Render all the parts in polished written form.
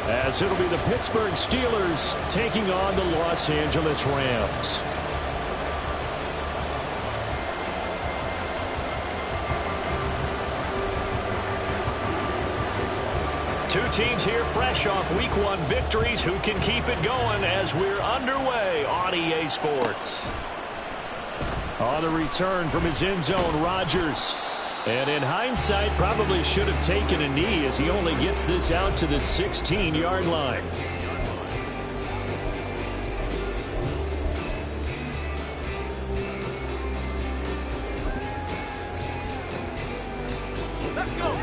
as it'll be the Pittsburgh Steelers taking on the Los Angeles Rams. Two teams here fresh off Week 1 victories. Who can keep it going as we're underway on EA Sports? On the return from his end zone, Rodgers. And in hindsight, probably should have taken a knee as he only gets this out to the 16-yard line. Let's go.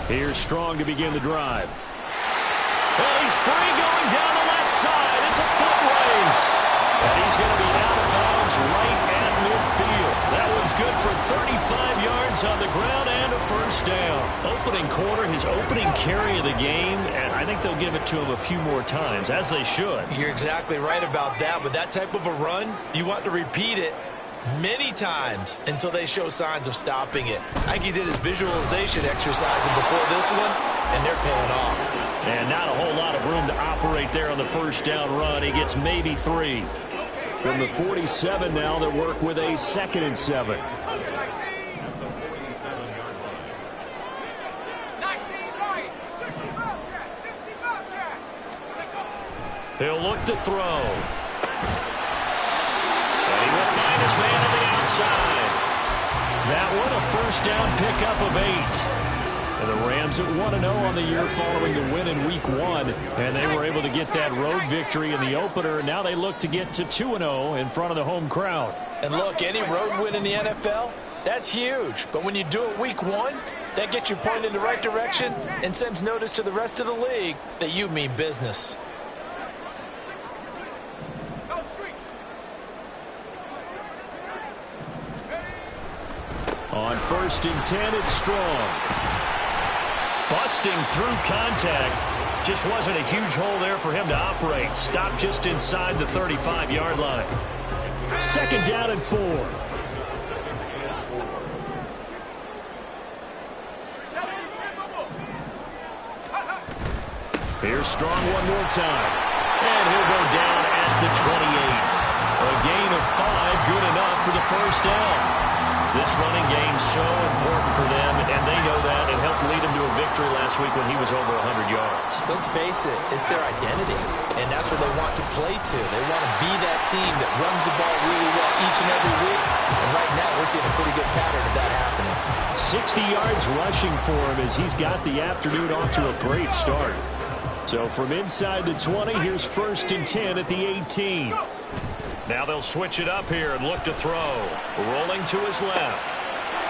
Here's Strong to begin the drive. Well, he's free going down the left side. It's a foot race. And he's going to be out of bounds right at midfield. That one's good for 35 yards on the ground and a first down. Opening quarter, his opening carry of the game, and I think they'll give it to him a few more times, as they should. You're exactly right about that. With that type of a run, you want to repeat it many times until they show signs of stopping it. I think he did his visualization exercise before this one, and they're paying off. And not a whole lot of room to operate there on the first down run. He gets maybe 3. From the 47 now, they work with a 2nd and 7. He'll look to throw. And he will find his man on the outside. That one a first down pickup of 8. And the Rams at 1-0 on the year following the win in Week 1. And they were able to get that road victory in the opener. And now they look to get to 2-0 in front of the home crowd. And look, any road win in the NFL, that's huge. But when you do it Week 1, that gets you pointed in the right direction and sends notice to the rest of the league that you mean business. On 1st and 10, it's Strong. Busting through contact. Just wasn't a huge hole there for him to operate. Stopped just inside the 35-yard line. 2nd down and 4. Here's Strong one more time. And he'll go down at the 28. A gain of 5, good enough for the first down. This running game's so important for them, and they know that. It helped lead them to a victory last week when he was over 100 yards. Let's face it, it's their identity, and that's where they want to play to. They want to be that team that runs the ball really well each and every week, and right now we're seeing a pretty good pattern of that happening. 60 yards rushing for him as he's got the afternoon off to a great start. So from inside the 20, here's 1st and 10 at the 18. Now they'll switch it up here and look to throw. Rolling to his left.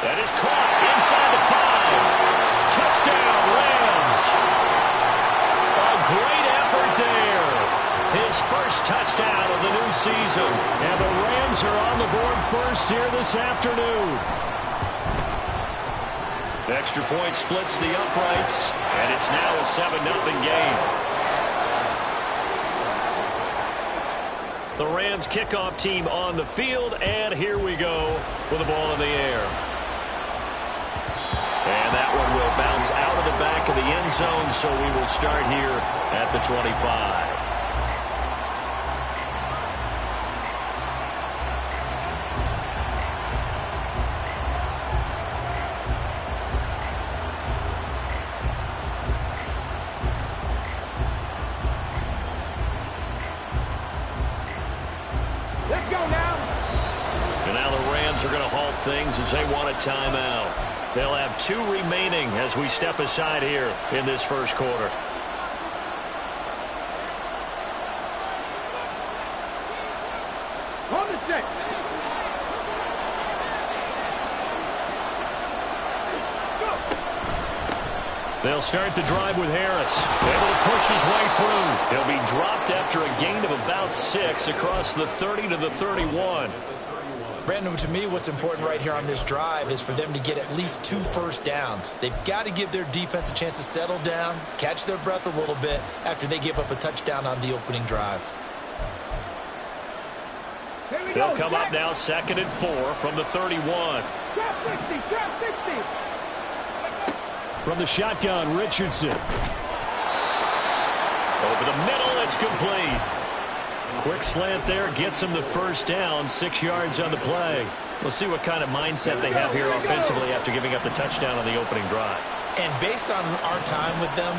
That is caught inside the 5. Touchdown, Rams. A great effort there. His first touchdown of the new season. And the Rams are on the board first here this afternoon. Extra point splits the uprights, and it's now a 7-0 game. The Rams kickoff team on the field, and here we go with the ball in the air. And that one will bounce out of the back of the end zone, so we will start here at the 25. Things as they want a timeout. They'll have 2 remaining as we step aside here in this first quarter. On the stick. They'll start the drive with Harris. Able to push his way through. He'll be dropped after a gain of about 6 across the 30 to the 31. Brandon, to me, what's important right here on this drive is for them to get at least 2 first downs. They've got to give their defense a chance to settle down, catch their breath a little bit after they give up a touchdown on the opening drive. Here we They'll come up now 2nd and 4 from the 31. From the shotgun, Richardson. Over the middle, it's complete. Quick slant there, gets him the first down, 6 yards on the play. We'll see what kind of mindset they have here offensively after giving up the touchdown on the opening drive. And based on our time with them,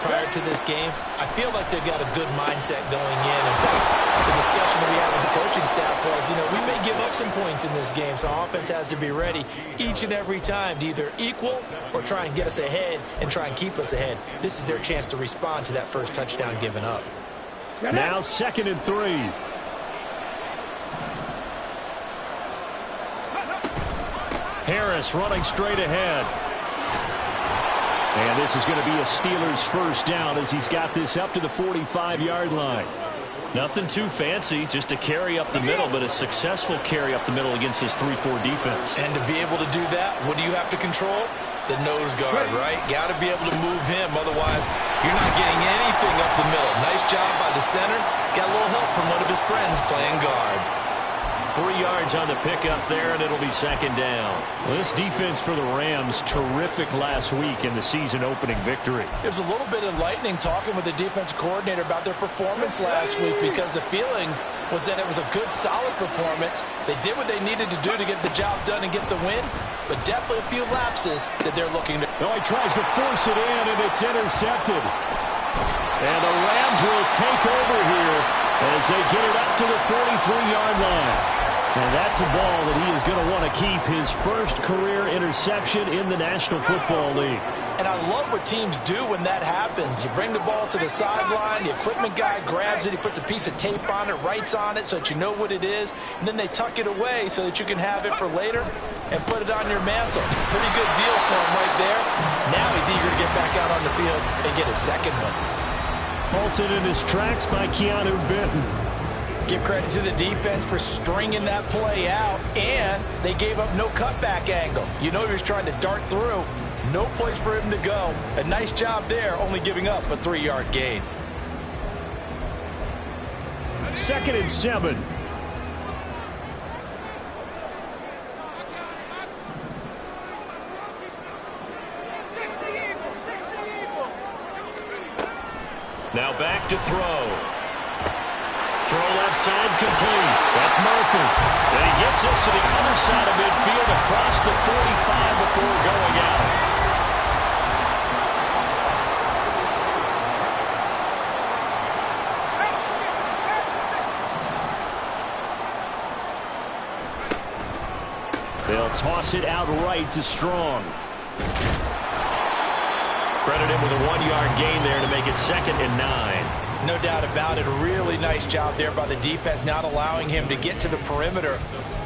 prior to this game, I feel like they've got a good mindset going in. In fact, the discussion that we had with the coaching staff was, we may give up some points in this game, so our offense has to be ready each and every time to either equal or try and get us ahead and try and keep us ahead. This is their chance to respond to that first touchdown given up. Now 2nd and 3. Harris running straight ahead. And this is going to be a Steelers first down as he's got this up to the 45-yard line. Nothing too fancy, just a carry up the middle, but a successful carry up the middle against this 3-4 defense. And to be able to do that, what do you have to control? The nose guard, right? Got to be able to move him. Otherwise, you're not getting anything up the middle. Nice job by the center. Got a little help from one of his friends playing guard. 3 yards on the pickup there, and it'll be 2nd down. Well, this defense for the Rams, terrific last week in the season-opening victory. It was a little bit enlightening talking with the defense coordinator about their performance last week because the feeling was that it was a good, solid performance. They did what they needed to do to get the job done and get the win, but definitely a few lapses that they're looking to. No, he tries to force it in, and it's intercepted. And the Rams will take over here as they get it up to the 43-yard line. And that's a ball that he is going to want to keep, his first career interception in the National Football League. And I love what teams do when that happens. You bring the ball to the sideline, the equipment guy grabs it, he puts a piece of tape on it, writes on it so that you know what it is, and then they tuck it away so that you can have it for later and put it on your mantle. Pretty good deal for him right there. Now he's eager to get back out on the field and get his second one. Halted in his tracks by Keanu Benton. Give credit to the defense for stringing that play out, and they gave up no cutback angle. You know he was trying to dart through. No place for him to go. A nice job there, only giving up a 3-yard gain. 2nd and 7. Now back to throw. Throw left side complete. That's Murphy. And he gets us to the other side of midfield across the 45 before going out. They'll toss it outright to Strong. Credit him with a 1-yard gain there to make it 2nd and 9. No doubt about it. A really nice job there by the defense, not allowing him to get to the perimeter.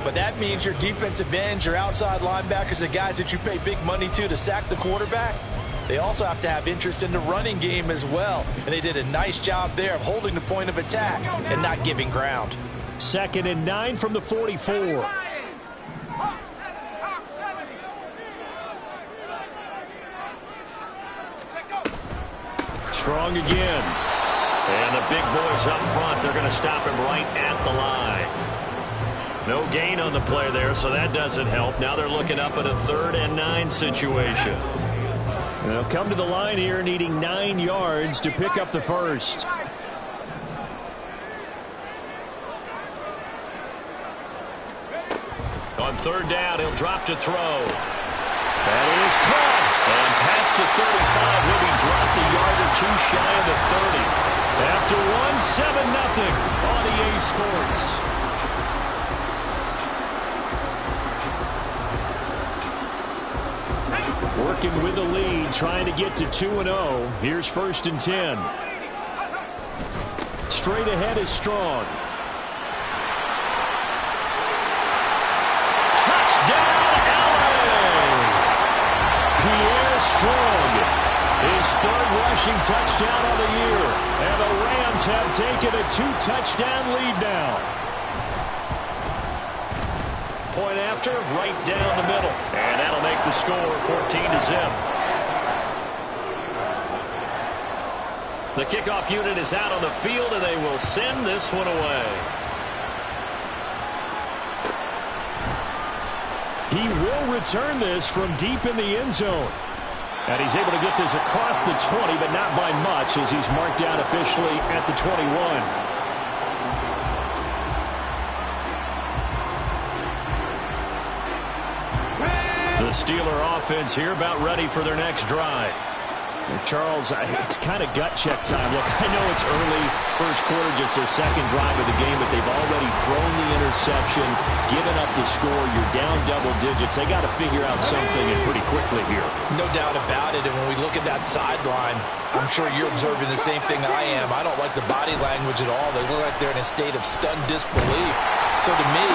But that means your defensive ends, your outside linebackers, the guys that you pay big money to sack the quarterback, they also have to have interest in the running game as well. And they did a nice job there of holding the point of attack and not giving ground. 2nd and 9 from the 44. Strong again. And the big boys up front, they're going to stop him right at the line. No gain on the play there, so that doesn't help. Now they're looking up at a 3rd and 9 situation. They'll come to the line here needing 9 yards to pick up the first. On 3rd down, he'll drop to throw. That is caught. And past the 35, he'll be dropped a yard or two shy of the 30. After one, 7-0 on EA Sports. Working with the lead, trying to get to 2-0. Here's 1st and 10. Straight ahead is Strong. Touchdown, LA! Pierre Strong. His 3rd rushing touchdown of the year. And the Rams have taken a 2-touchdown lead now. Point after, right down the middle. And that'll make the score 14-0. The kickoff unit is out on the field, and they will send this one away. He will return this from deep in the end zone. And he's able to get this across the 20, but not by much, as he's marked down officially at the 21. The Steeler offense here about ready for their next drive. Charles, it's kind of gut check time. Look, I know it's early, first quarter, just their second drive of the game, but they've already thrown the interception, given up the score. You're down double digits. They got to figure out something, and pretty quickly here. No doubt about it, and when we look at that sideline, I'm sure you're observing the same thing I am. I don't like the body language at all. They look like they're in a state of stunned disbelief. So to me,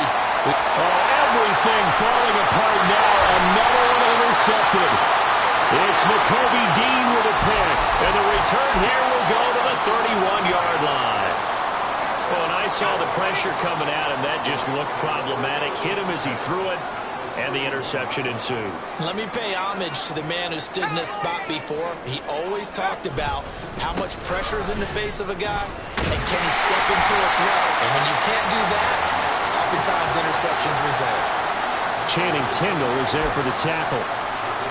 everything falling apart now. Another one intercepted. It's Nakobe Dean with a pick, and the return here will go to the 31-yard line. Well, and I saw the pressure coming at him. That just looked problematic. Hit him as he threw it, and the interception ensued. Let me pay homage to the man who stood in this spot before. He always talked about how much pressure is in the face of a guy, and can he step into a throw. And when you can't do that, oftentimes interceptions result. Channing Tindall is there for the tackle.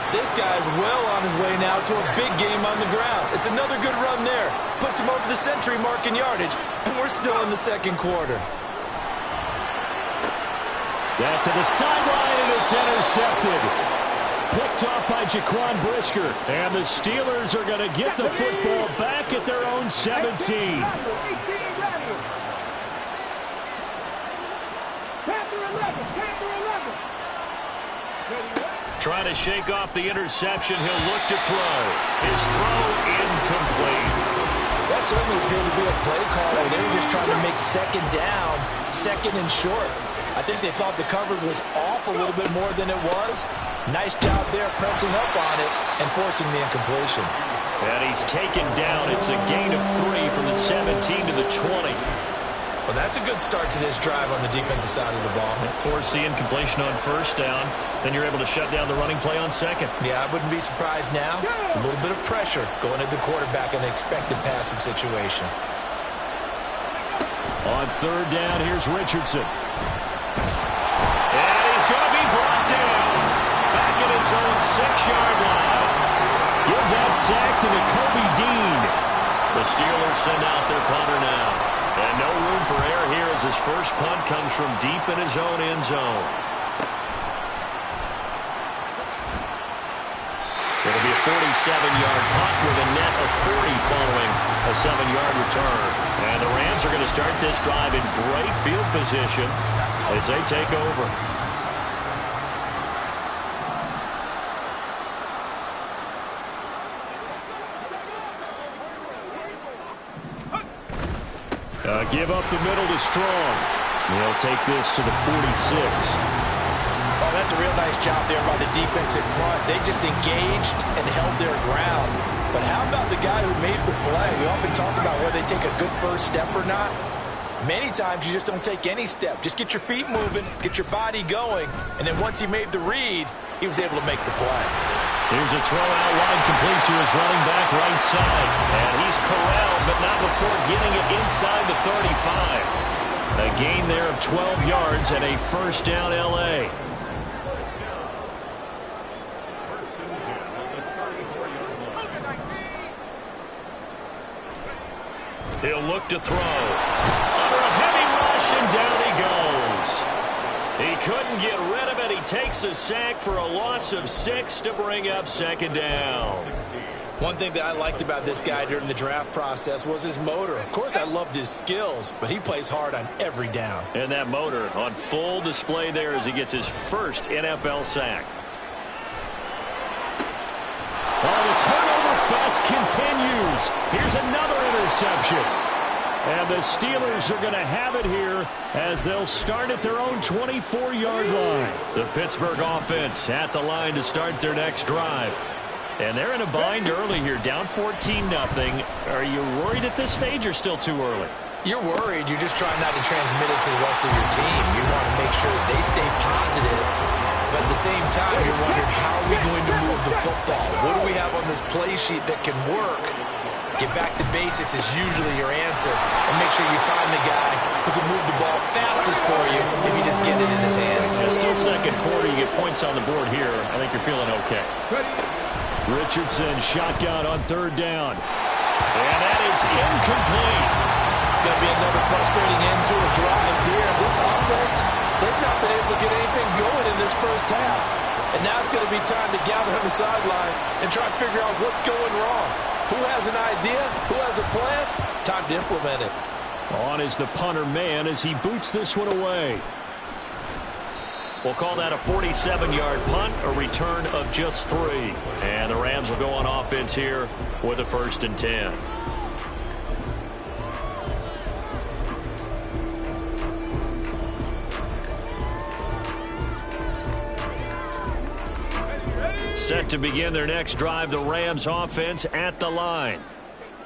This guy's well on his way now to a big game on the ground. It's another good run there. Puts him over the century mark in yardage, and we're still in the second quarter. That to the sideline, and it's intercepted. Picked off by Jaquan Brisker. And the Steelers are going to get the football back at their own 17. Trying to shake off the interception. He'll look to throw. His throw incomplete. that certainly appeared to be a play call. They were just trying to make second down, second and short. I think they thought the coverage was off a little bit more than it was. Nice job there pressing up on it and forcing the incompletion. And he's taken down. It's a gain of 3 from the 17 to the 20. Well, that's a good start to this drive on the defensive side of the ball. And force the incompletion on first down. Then you're able to shut down the running play on second. Yeah, I wouldn't be surprised now. A little bit of pressure going at the quarterback in an expected passing situation. On third down, here's Richardson. And he's going to be brought down. Back at his own 6-yard line. Give that sack to Nakobe Dean. The Steelers send out their punter now. And no room for error here as his first punt comes from deep in his own end zone. It'll be a 47-yard punt with a net of 40 following a 7-yard return. And the Rams are going to start this drive in great field position as they take over. Give up the middle to Strong. They'll take this to the 46. Oh, that's a real nice job there by the defensive front. They just engaged and held their ground. But how about the guy who made the play? We often talk about whether they take a good first step or not. Many times you just don't take any step. Just get your feet moving, get your body going, and then once he made the read, he was able to make the play. Here's a throw out wide, complete to his running back right side. And he's corralled, but not before getting it inside the 35. A gain there of 12 yards and a first down L.A. He'll look to throw. Under a heavy rush, and down he goes. He couldn't get rid of it. He takes a sack for a loss of 6 to bring up second down. One thing that I liked about this guy during the draft process was his motor. Of course, I loved his skills, but he plays hard on every down. And that motor on full display there as he gets his first NFL sack. Oh, the turnover fest continues. Here's another interception. And the Steelers are going to have it here as they'll start at their own 24-yard line. The Pittsburgh offense at the line to start their next drive. And they're in a bind early here, down 14-0. Are you worried at this stage or still too early? You're worried. You're just trying not to transmit it to the rest of your team. You want to make sure that they stay positive. But at the same time, you're wondering, how are we going to move the football? What do we have on this play sheet that can work? Get back to basics is usually your answer. And make sure you find the guy who can move the ball fastest for you if you just get it in his hands. Yeah, still second quarter. You get points on the board here. I think you're feeling okay. Richardson shotgun on third down. And that is incomplete. It's going to be another frustrating end to a drive here. This offense, they've not been able to get anything going in this first half. And now it's going to be time to gather on the sidelines and try to figure out what's going wrong. Who has an idea? Who has a plan? Time to implement it. On is the punter man as he boots this one away. We'll call that a 47-yard punt, a return of just 3. And the Rams will go on offense here with a 1st and 10. Set to begin their next drive, the Rams offense at the line.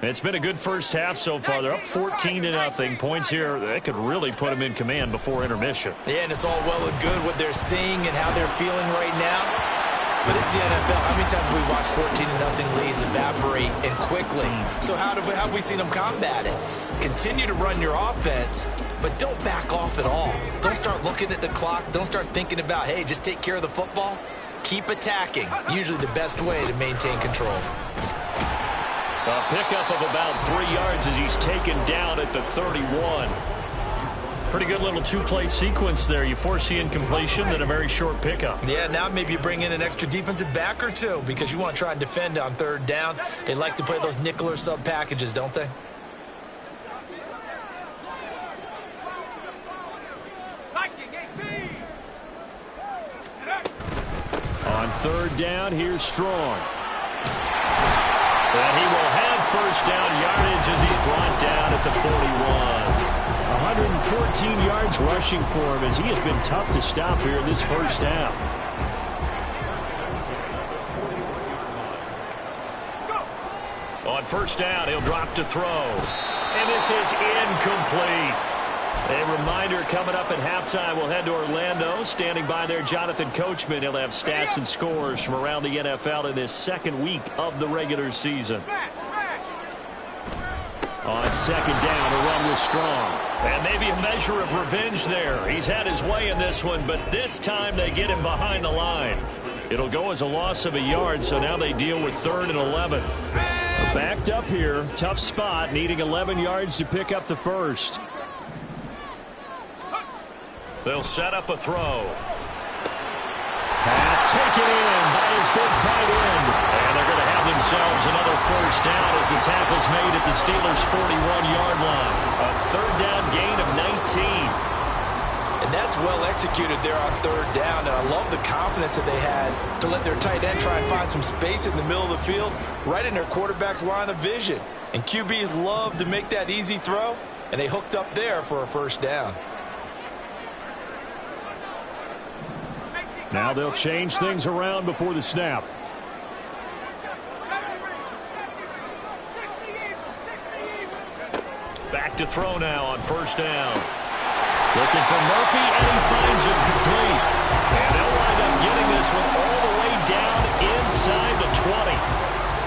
It's been a good first half so far. They're up 14-0. Points here, that could really put them in command before intermission. Yeah, and it's all well and good what they're seeing and how they're feeling right now. But it's the NFL. How many times have we watched 14-0 leads evaporate and quickly? So how have we seen them combat it? Continue to run your offense, but don't back off at all. Don't start looking at the clock. Don't start thinking about, hey, just take care of the football. Keep attacking. Usually the best way to maintain control. A pickup of about 3 yards as he's taken down at the 31. Pretty good little two-play sequence there. You force the incompletion, then a very short pickup. Yeah, now maybe you bring in an extra defensive back or two because you want to try and defend on third down. They like to play those nickel or sub packages, don't they? On third down, here's Strong. And he will have first down yardage as he's brought down at the 41. 114 yards rushing for him as he has been tough to stop here in this first half. On first down, he'll drop to throw. And this is incomplete. A reminder coming up at halftime, we'll head to Orlando. Standing by there, Jonathan Coachman. He'll have stats and scores from around the NFL in this second week of the regular season. On second down, a run with Strong. And maybe a measure of revenge there. He's had his way in this one, but this time they get him behind the line. It'll go as a loss of a yard, so now they deal with 3rd and 11. Backed up here, tough spot, needing 11 yards to pick up the first. They'll set up a throw. Pass taken in by his big tight end. And they're going to have themselves another first down as the tackle's made at the Steelers' 41-yard line. A third down gain of 19. And that's well executed there on third down. And I love the confidence that they had to let their tight end try and find some space in the middle of the field, right in their quarterback's line of vision. And QBs love to make that easy throw, and they hooked up there for a first down. Now they'll change things around before the snap. Back to throw now on first down. Looking for Murphy, and he finds him complete. And they'll wind up getting this one all the way down inside the 20.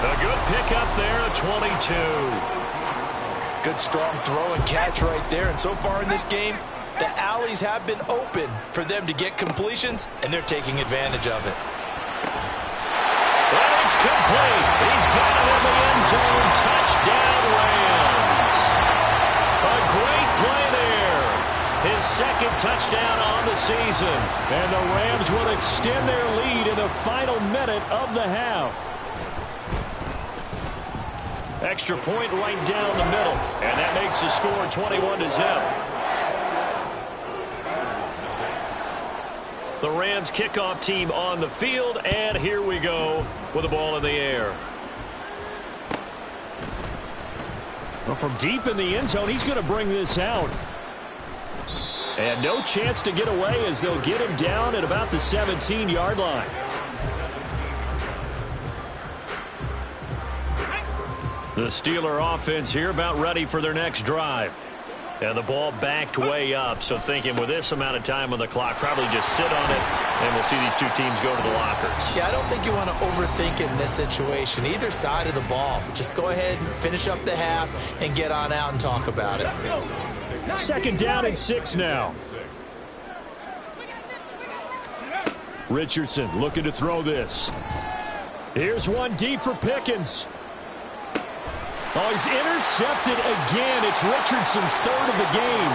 A good pickup there at 22. Good strong throw and catch right there. And so far in this game, the alleys have been open for them to get completions, and they're taking advantage of it. And it's complete. He's got it in the end zone. Touchdown, Rams. A great play there. His second touchdown on the season. And the Rams will extend their lead in the final minute of the half. Extra point right down the middle. And that makes the score 21-0. The Rams kickoff team on the field, and here we go with the ball in the air. Well, from deep in the end zone, he's going to bring this out. And no chance to get away as they'll get him down at about the 17-yard line. The Steeler offense here about ready for their next drive. And the ball backed way up, so thinking with this amount of time on the clock, probably just sit on it And we'll see these two teams go to the lockers. Yeah, I don't think you want to overthink it in this situation. Either side of the ball. Just go ahead and finish up the half and get on out and talk about it. 2nd down and 6 now. Richardson looking to throw this. Here's one deep for Pickens. Oh, he's intercepted again. It's Richardson's 3rd of the game.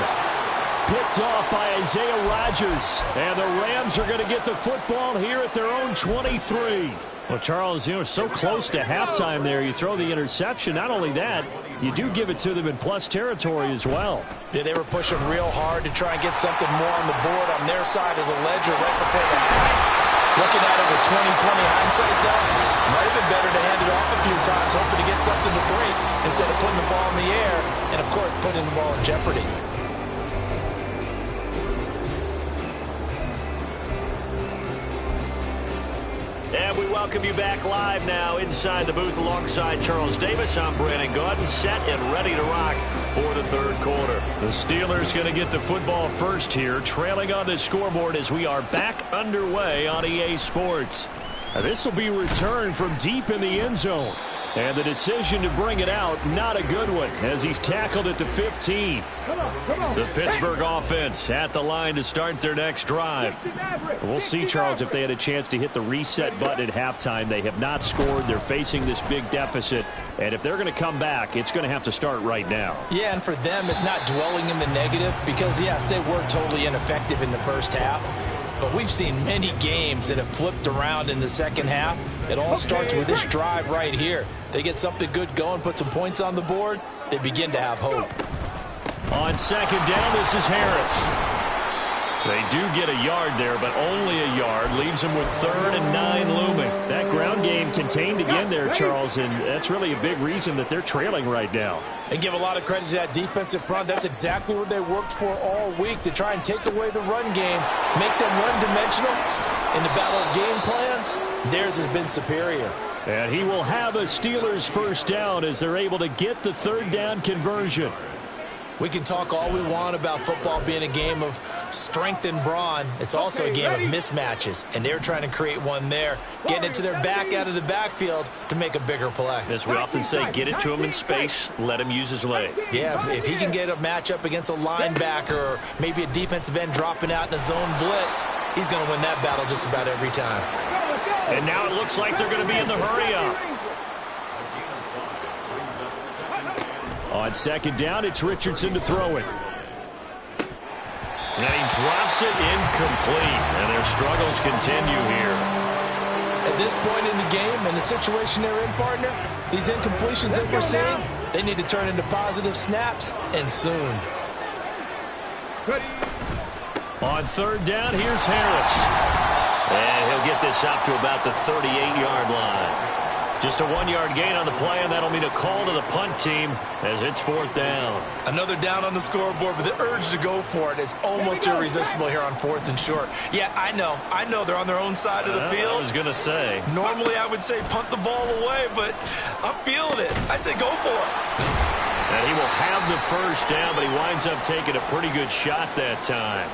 Picked off by Isaiah Rodgers. And the Rams are going to get the football here at their own 23. Well, Charles, so close to halftime there. You throw the interception. Not only that, you do give it to them in plus territory as well. Yeah, they were pushing real hard to try and get something more on the board on their side of the ledger right before the half. Looking at it with 20/20 hindsight, though, might have been better to hand it off a few times, hoping to get something to break instead of putting the ball in the air and, of course, putting the ball in jeopardy. And we welcome you back live now inside the booth alongside Charles Davis. I'm Brandon Gaudin, set and ready to rock for the 3rd quarter. The Steelers going to get the football first here, trailing on the scoreboard as we are back underway on EA Sports. Now, this will be returned from deep in the end zone. And the decision to bring it out, not a good one, as he's tackled at the 15. The Pittsburgh offense at the line to start their next drive. We'll see, Charles, if they had a chance to hit the reset button at halftime. They have not scored. They're facing this big deficit. And if they're going to come back, it's going to have to start right now. Yeah, and for them, it's not dwelling in the negative because, yes, they were totally ineffective in the first half. But we've seen many games that have flipped around in the second half. It all starts with this drive right here. They get something good going, put some points on the board, they begin to have hope. On 2nd down, this is Harris. They do get a yard there, but only a yard. Leaves them with 3rd and 9 looming. That ground game contained again there, Charles, and that's really a big reason that they're trailing right now. And give a lot of credit to that defensive front. That's exactly what they worked for all week, to try and take away the run game, make them one-dimensional. In the battle of game plans, theirs has been superior. And he will have a Steelers 1st down as they're able to get the 3rd down conversion. We can talk all we want about football being a game of strength and brawn. It's also a game of mismatches, and they're trying to create one there, getting it to their back out of the backfield to make a bigger play. As we often say, get it to him in space, let him use his leg. Yeah, if he can get a matchup against a linebacker or maybe a defensive end dropping out in a zone blitz, he's going to win that battle just about every time. And now it looks like they're going to be in the hurry-up. On 2nd down, it's Richardson to throw it. And he drops it incomplete. And their struggles continue here. At this point in the game and the situation they're in, partner, these incompletions that we're seeing, they need to turn into positive snaps, and soon. On 3rd down, here's Harris. And he'll get this up to about the 38-yard line. Just a 1-yard gain on the play, and that'll mean a call to the punt team as it's 4th down. Another down on the scoreboard, but the urge to go for it is almost irresistible here on 4th and short. Yeah, I know they're on their own side of the field. I was going to say. Normally I would say punt the ball away, but I'm feeling it. I say go for it. And he will have the 1st down, but he winds up taking a pretty good shot that time.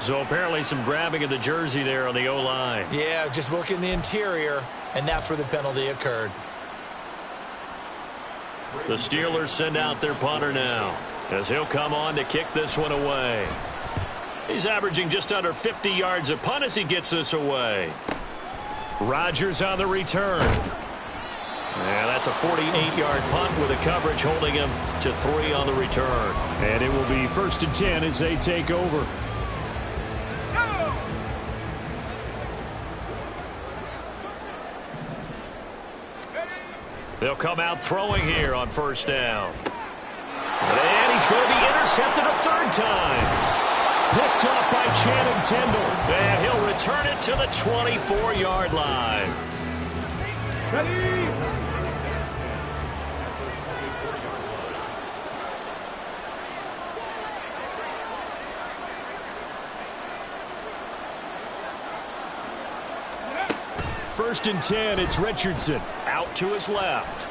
So apparently some grabbing of the jersey there on the O-line. Yeah, just look in the interior, and that's where the penalty occurred. The Steelers send out their punter now as he'll come on to kick this one away. He's averaging just under 50 yards a punt as he gets this away. Rodgers on the return. Yeah, that's a 48-yard punt with a coverage holding him to 3 on the return. And it will be 1st and 10 as they take over. They'll come out throwing here on 1st down. And he's going to be intercepted a 3rd time. Picked off by Channing Tindall. And he'll return it to the 24-yard line. Ready? First and 10, it's Richardson out to his left.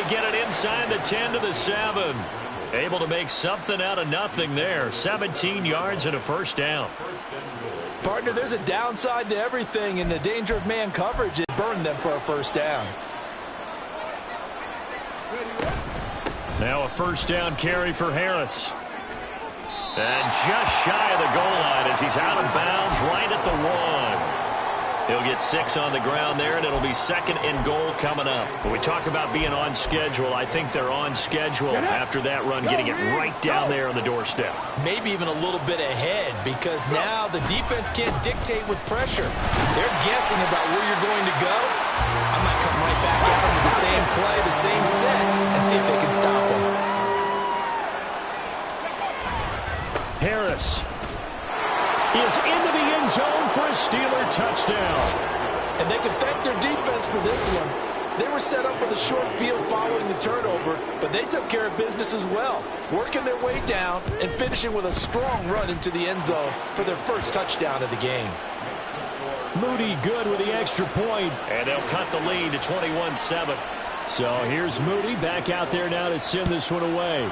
they get it inside the 10 to the 7. Able to make something out of nothing there. 17 yards and a first down. Partner, there's a downside to everything. In the danger of man coverage, it burned them for a first down. Now a first down carry for Harris. And just shy of the goal line as he's out of bounds right at the 1. He'll get 6 on the ground there, and it'll be 2nd and goal coming up. When we talk about being on schedule, I think they're on schedule after that run, getting it right down there on the doorstep. Maybe even a little bit ahead, because now the defense can't dictate with pressure. They're guessing about where you're going to go. I might come right back at them with the same play, the same set, and see if they can stop them. Harris is into the end zone for a Steeler touchdown. And they can thank their defense for this one. They were set up with a short field following the turnover, but they took care of business as well, working their way down and finishing with a strong run into the end zone for their first touchdown of the game. Moody good with the extra point, and they'll cut the lead to 21-7. So here's Moody back out there now to send this one away.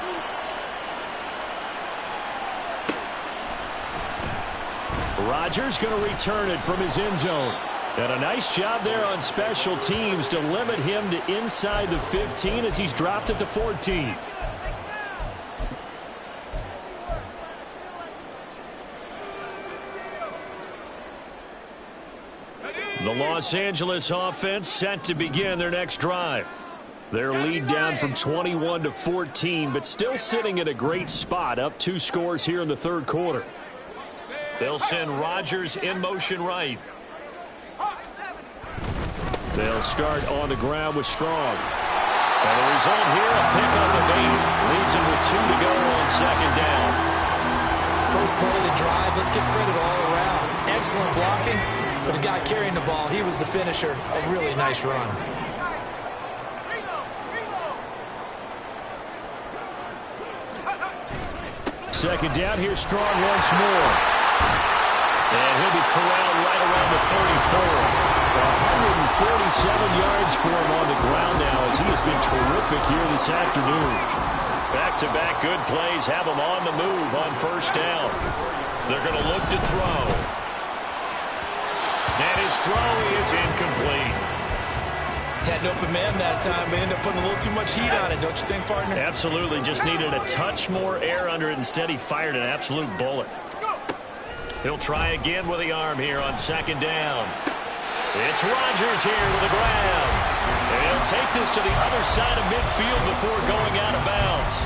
Rodgers going to return it from his end zone. And a nice job there on special teams to limit him to inside the 15 as he's dropped it to 14. The Los Angeles offense set to begin their next drive. Their lead down from 21 to 14, but still sitting at a great spot, up 2 scores here in the third quarter. They'll send Rodgers in motion right. They'll start on the ground with Strong. And the result here, a pickup of 8. Leaves him with 2 to go on 2nd down. First play of the drive, let's give credit all around. Excellent blocking, but the guy carrying the ball, he was the finisher. A really nice run. Second down, here's Strong once more. And he'll be corralled right around the 34. 147 yards for him on the ground now as he has been terrific here this afternoon. Back-to-back good plays have him on the move on first down. They're going to look to throw. And his throw is incomplete. Had an open man that time, but ended up putting a little too much heat on it, don't you think, partner? Absolutely. Just needed a touch more air under it. Instead, he fired an absolute bullet. He'll try again with the arm here on 2nd down. It's Rodgers here with the grab. And he'll take this to the other side of midfield before going out of bounds.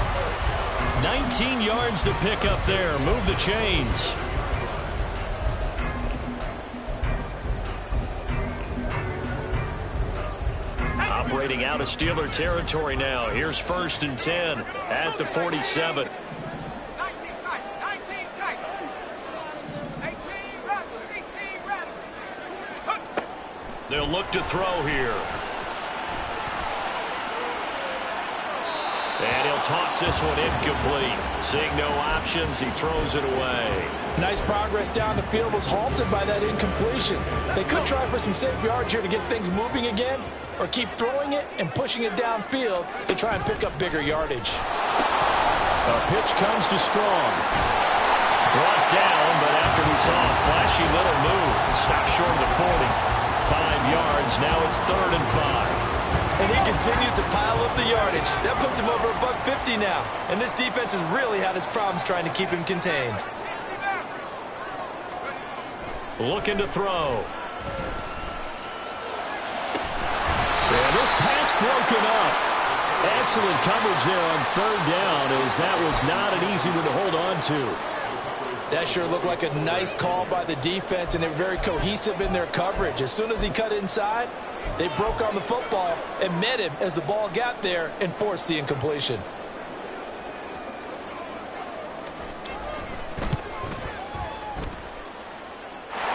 19 yards to pick up there. Move the chains. Operating out of Steeler territory now. Here's 1st and 10 at the 47. They'll look to throw here. And he'll toss this one incomplete. Seeing no options, he throws it away. Nice progress down the field, was halted by that incompletion. They could try for some safe yards here to get things moving again, or keep throwing it and pushing it downfield to try and pick up bigger yardage. A pitch comes to Strong. Brought down, but after we saw a flashy little move, stopped short of the 40. 5 yards. Now it's 3rd and 5. And he continues to pile up the yardage. That puts him over $150 now. And this defense has really had its problems trying to keep him contained. Looking to throw. And this pass broken up. Excellent coverage there on 3rd down, as that was not an easy one to hold on to. That sure looked like a nice call by the defense, and they're very cohesive in their coverage. As soon as he cut inside, they broke on the football and met him as the ball got there and forced the incompletion.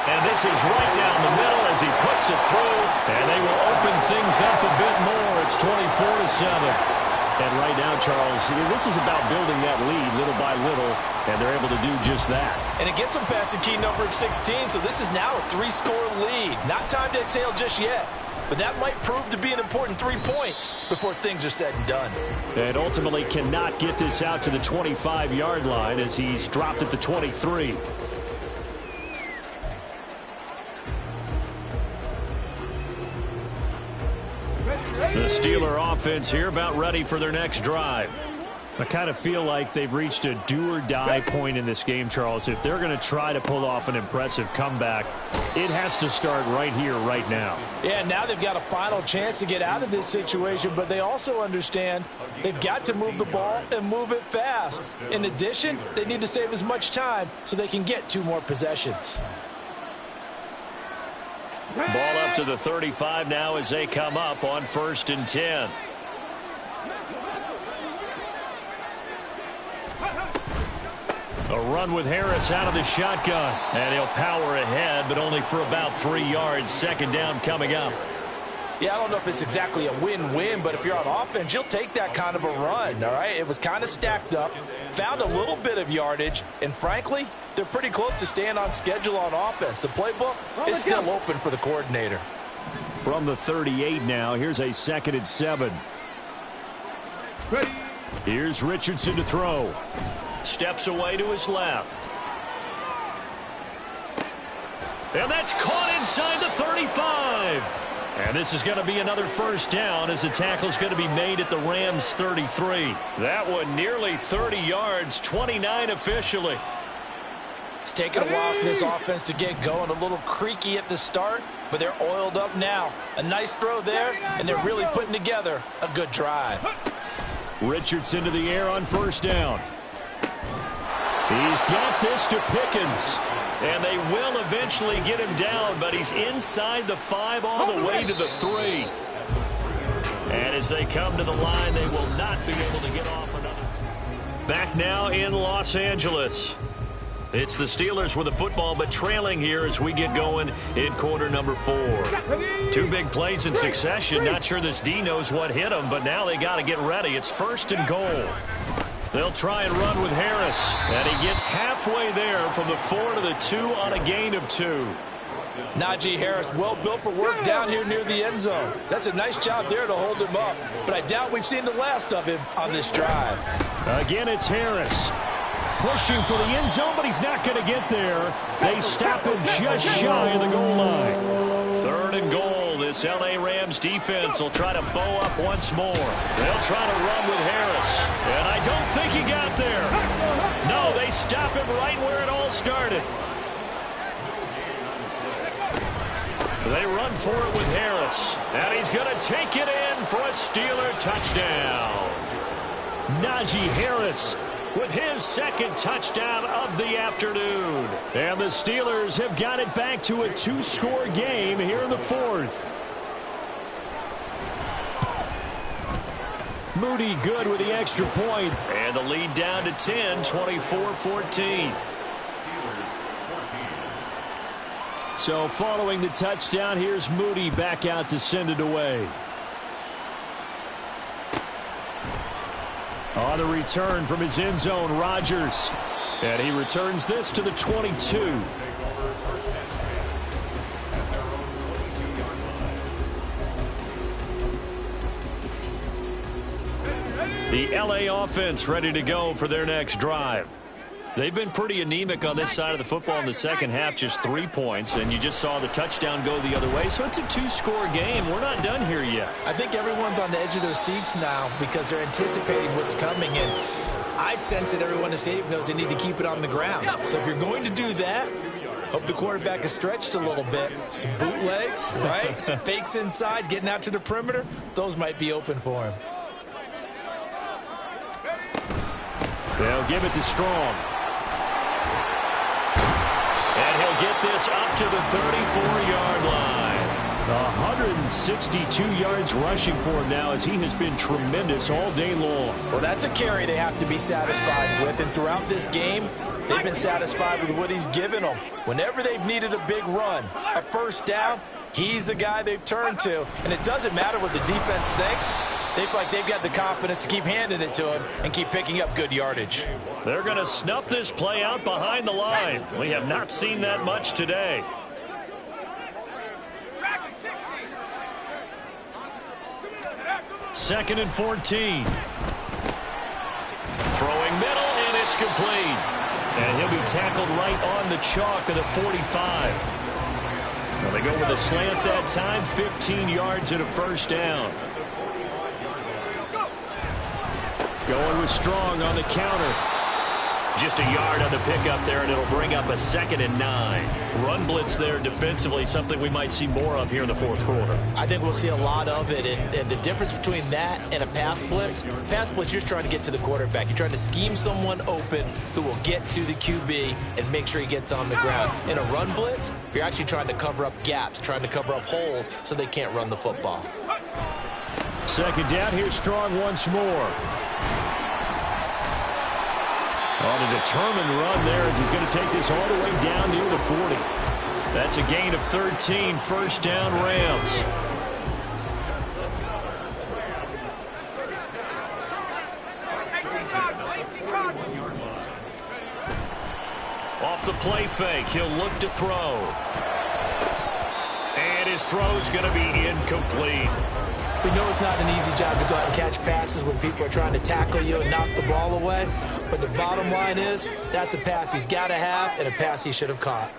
And this is right down the middle as he puts it through, and they will open things up a bit more. It's 24-7. And right now, Charles, this is about building that lead little by little, and they're able to do just that. And it gets them past the key number of 16, so this is now a 3-score lead. Not time to exhale just yet. but that might prove to be an important 3 points before things are said and done. And ultimately cannot get this out to the 25-yard line as he's dropped at the 23. The Steeler offense here about ready for their next drive. I kind of feel like they've reached a do-or-die point in this game, Charles. If they're going to try to pull off an impressive comeback, it has to start right here, right now. Yeah, now they've got a final chance to get out of this situation, but they also understand they've got to move the ball and move it fast. In addition, they need to save as much time so they can get 2 more possessions. Ball up to the 35 now as they come up on 1st and 10. A run with Harris out of the shotgun. And he'll power ahead, but only for about 3 yards. 2nd down coming up. Yeah, I don't know if it's exactly a win-win, but if you're on offense, you'll take that kind of a run, all right? It was kind of stacked up, found a little bit of yardage, and frankly, they're pretty close to staying on schedule on offense. The playbook is still open for the coordinator. From the 38 now, here's a 2nd and 7. Here's Richardson to throw. Steps away to his left. And that's caught inside the 35. And this is going to be another 1st down as the tackle is going to be made at the Rams' 33. That one nearly 30 yards, 29 officially. It's taken a while for this offense to get going. A little creaky at the start, but they're oiled up now. A nice throw there, and they're really putting together a good drive. Richardson to the air on 1st down. He's got this to Pickens. And they will eventually get him down, but he's inside the 5 all the way to the 3. And as they come to the line, they will not be able to get off another. Back now in Los Angeles. It's the Steelers with the football, but trailing here as we get going in quarter number 4. 2 big plays in succession. Not sure this D knows what hit him, but now they got to get ready. It's 1st and goal. They'll try and run with Harris. And he gets halfway there from the 4 to the 2 on a gain of 2. Najee Harris, well built for work down here near the end zone. That's a nice job there to hold him up. But I doubt we've seen the last of him on this drive. Again, it's Harris. Pushing for the end zone, but he's not going to get there. They stop him just shy of the goal line. 3rd and goal. This L.A. Rams defense will try to bow up once more. They'll try to run with Harris. And I don't think he got there. No, they stop him right where it all started. They run for it with Harris. And he's going to take it in for a Steeler touchdown. Najee Harris with his 2nd touchdown of the afternoon. And the Steelers have got it back to a 2-score game here in the 4th. Moody good with the extra point. And the lead down to 10, 24-14. So following the touchdown, here's Moody back out to send it away. On the return from his end zone, Rodgers. And he returns this to the 22. The L.A. offense ready to go for their next drive. They've been pretty anemic on this side of the football in the second half, just 3 points, and you just saw the touchdown go the other way. So it's a 2-score game. We're not done here yet. I think everyone's on the edge of their seats now because they're anticipating what's coming, and I sense that everyone in the stadium knows they need to keep it on the ground. So if you're going to do that, hope the quarterback is stretched a little bit. Some bootlegs, right? Some fakes inside, getting out to the perimeter. Those might be open for him. They'll give it to Strong. And he'll get this up to the 34-yard line. 162 yards rushing for him now as he has been tremendous all day long. Well, that's a carry they have to be satisfied with. And throughout this game, they've been satisfied with what he's given them. Whenever they've needed a big run, a 1st down, he's the guy they've turned to. And it doesn't matter what the defense thinks. They feel like they've got the confidence to keep handing it to him and keep picking up good yardage. They're going to snuff this play out behind the line. We have not seen that much today. 2nd and 14. Throwing middle, and it's complete. And he'll be tackled right on the chalk of the 45. Well, they go with a slant that time, 15 yards and a first down. Going with Strong on the counter. Just a yard on the pickup there, and it'll bring up a 2nd and 9. Run blitz there defensively, something we might see more of here in the fourth quarter. I think we'll see a lot of it, and the difference between that and a pass blitz, you're just trying to get to the quarterback. You're trying to scheme someone open who will get to the QB and make sure he gets on the ground. In a run blitz, you're actually trying to cover up gaps, trying to cover up holes so they can't run the football. 2nd down, here's Strong once more. On a determined run there as he's going to take this all the way down near the 40. That's a gain of 13, first down Rams. Off the play fake, he'll look to throw. And his throw's going to be incomplete. We know it's not an easy job to go out and catch passes when people are trying to tackle you and knock the ball away. But the bottom line is, that's a pass he's got to have and a pass he should have caught.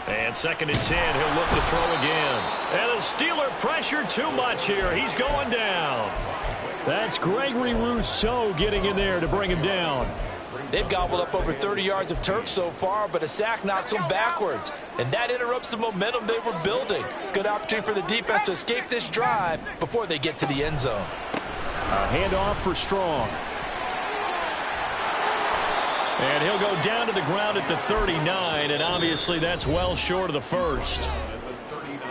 And 2nd and 10, he'll look to throw again. And the Steeler pressure too much here. He's going down. That's Gregory Rousseau getting in there to bring him down. They've gobbled up over 30 yards of turf so far, but a sack knocks them backwards. And that interrupts the momentum they were building. Good opportunity for the defense to escape this drive before they get to the end zone. A handoff for Strong. And he'll go down to the ground at the 39, and obviously that's well short of the first.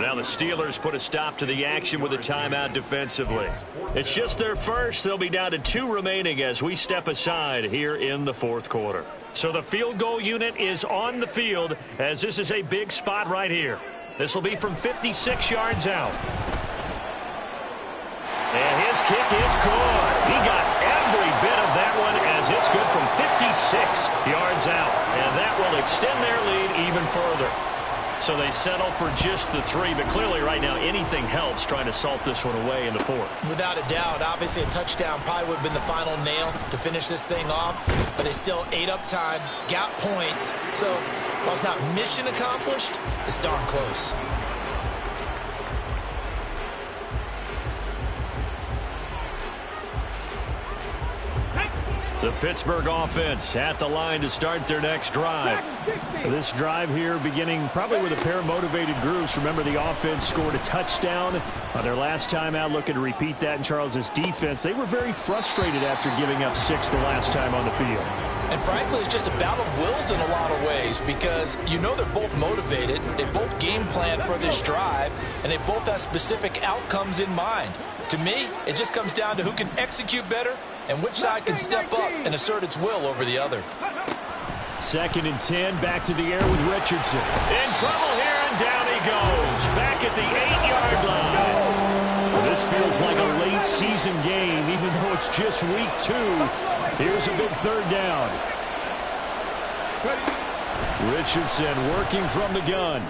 Now the Steelers put a stop to the action with a timeout defensively. It's just their first. They'll be down to 2 remaining as we step aside here in the fourth quarter. So the field goal unit is on the field as this is a big spot right here. This will be from 56 yards out. And his kick is good. He got every bit of that one as it's good from 56 yards out. And that will extend their lead even further. So they settle for just the 3, but clearly right now anything helps trying to salt this one away in the 4th. Without a doubt, obviously a touchdown probably would have been the final nail to finish this thing off, but they still ate up time, got points. So while it's not mission accomplished, it's darn close. The Pittsburgh offense at the line to start their next drive. This drive here beginning probably with a pair of motivated groups. Remember, the offense scored a touchdown on their last time out, looking to repeat that in Charles' defense. They were very frustrated after giving up 6 the last time on the field. And frankly, it's just a battle of wills in a lot of ways because you know they're both motivated, they both game plan for this drive, and they both have specific outcomes in mind. To me, it just comes down to who can execute better and which side can step up and assert its will over the other. 2nd and 10, back to the air with Richardson. In trouble here, and down he goes. Back at the 8-yard line. Well, this feels like a late season game, even though it's just week 2. Here's a big 3rd down. Richardson working from the gun.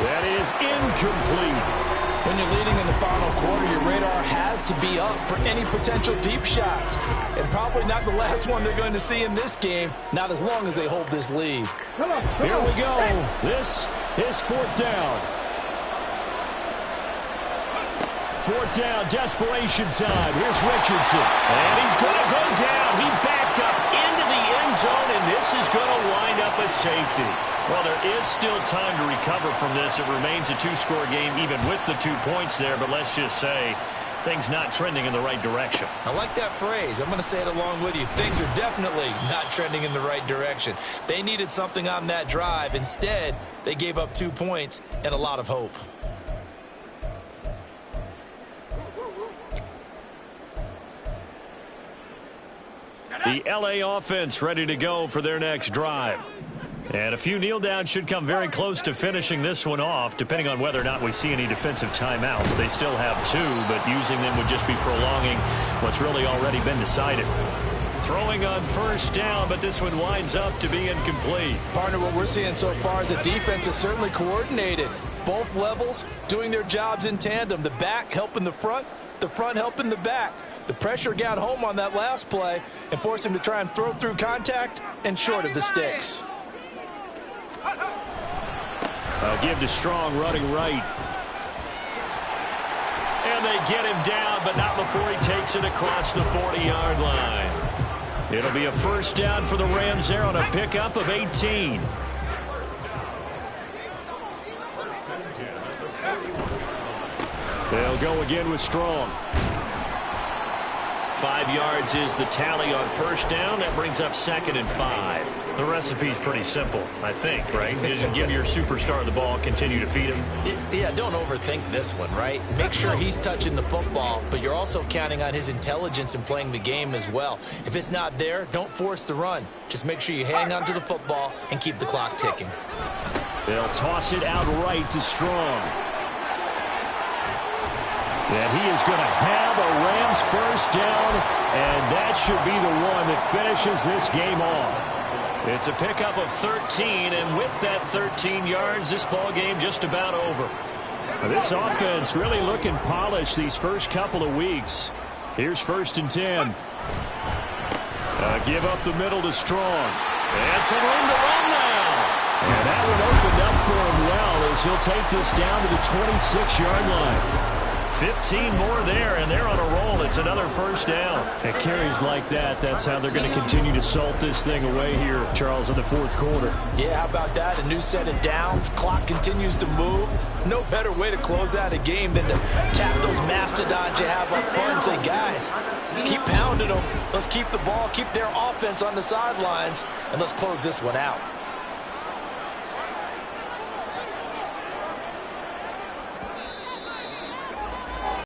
That is incomplete. When you're leading in the final quarter, your radar has to be up for any potential deep shots. And probably not the last one they're going to see in this game, not as long as they hold this lead. Here we go. This is 4th down. 4th down, desperation time. Here's Richardson. And he's going to go down. He backed up into the end zone, and this is going to wind up a safety. Well, there is still time to recover from this. It remains a 2-score game even with the 2 points there, but let's just say things not trending in the right direction. I like that phrase. I'm going to say it along with you. Things are definitely not trending in the right direction. They needed something on that drive. Instead, they gave up 2 points and a lot of hope. The LA offense ready to go for their next drive. And a few kneel downs should come very close to finishing this one off, depending on whether or not we see any defensive timeouts. They still have 2, but using them would just be prolonging what's really already been decided. Throwing on 1st down, but this one winds up to be incomplete. Partner, what we're seeing so far is the defense is certainly coordinated. both levels doing their jobs in tandem. The back helping the front helping the back. The pressure got home on that last play and forced him to try and throw through contact and short of the sticks. Give to Strong running right. And they get him down, but not before he takes it across the 40-yard line. It'll be a first down for the Rams there on a pickup of 18. They'll go again with Strong. 5 yards is the tally on first down. That brings up 2nd and 5. The recipe's pretty simple, I think, right? Just give your superstar the ball, continue to feed him. Yeah, don't overthink this one, right? Make sure he's touching the football, but you're also counting on his intelligence in playing the game as well. If it's not there, don't force the run. Just make sure you hang on to the football and keep the clock ticking. They'll toss it out right to Strong. And he is going to have a Rams first down, and that should be the one that finishes this game off. It's a pickup of 13, and with that 13 yards, this ball game just about over. Now, this offense really looking polished these first couple of weeks. Here's 1st and 10. Give up the middle to Strong. And some room to run now. And that one opened up for him well as he'll take this down to the 26-yard line. 15 more there, and they're on a roll. It's another first down. And carries like that, that's how they're going to continue to salt this thing away here, Charles, in the 4th quarter. Yeah, how about that? A new set of downs. Clock continues to move. No better way to close out a game than to tap those mastodons you have up front and say, guys, keep pounding them. Let's keep the ball, keep their offense on the sidelines, and let's close this one out.